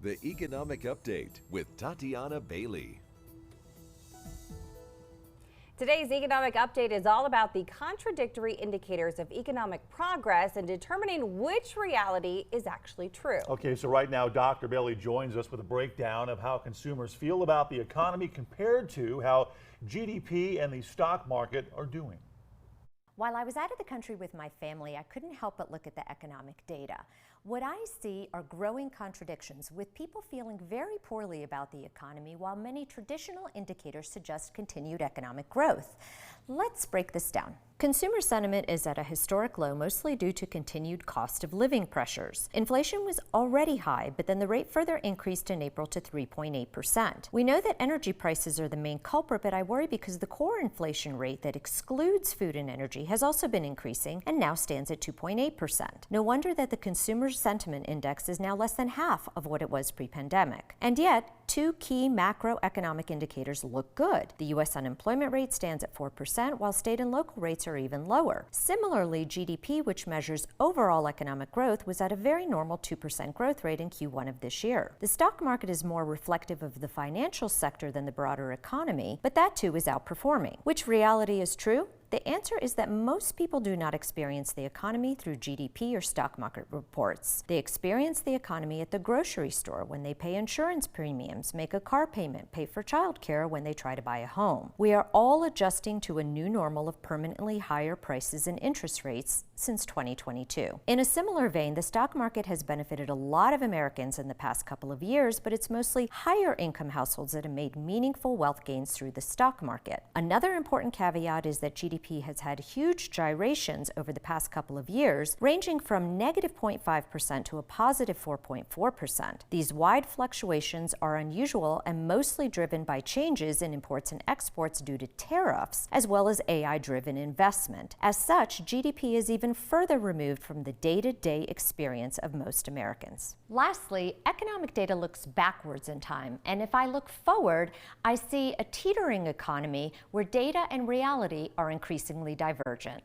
The Economic Update with Tatiana Bailey. Today's Economic Update is all about the contradictory indicators of economic progress and determining which reality is actually true. Okay, so right now Dr. Bailey joins us with a breakdown of how consumers feel about the economy compared to how GDP and the stock market are doing. While I was out of the country with my family, I couldn't help but look at the economic data. What I see are growing contradictions, with people feeling very poorly about the economy while many traditional indicators suggest continued economic growth. Let's break this down. Consumer sentiment is at a historic low, mostly due to continued cost of living pressures. Inflation was already high, but then the rate further increased in April to 3.8%. We know that energy prices are the main culprit, but I worry because the core inflation rate that excludes food and energy has also been increasing and now stands at 2.8%. No wonder that the Consumer Sentiment Index is now less than half of what it was pre-pandemic. And yet, two key macroeconomic indicators look good. The U.S. unemployment rate stands at 4%, while state and local rates are even lower. Similarly, GDP, which measures overall economic growth, was at a very normal 2% growth rate in Q1 of this year. The stock market is more reflective of the financial sector than the broader economy, but that too is outperforming. Which reality is true? The answer is that most people do not experience the economy through GDP or stock market reports. They experience the economy at the grocery store when they pay insurance premiums, make a car payment, pay for childcare when they try to buy a home. We are all adjusting to a new normal of permanently higher prices and interest rates since 2022. In a similar vein, the stock market has benefited a lot of Americans in the past couple of years, but it's mostly higher income households that have made meaningful wealth gains through the stock market. Another important caveat is that GDP has had huge gyrations over the past couple of years, ranging from negative 0.5% to a positive 4.4%. These wide fluctuations are unusual and mostly driven by changes in imports and exports due to tariffs, as well as AI-driven investment. As such, GDP is even further removed from the day-to-day experience of most Americans. Lastly, economic data looks backwards in time, and if I look forward, I see a teetering economy where data and reality are increasingly divergent.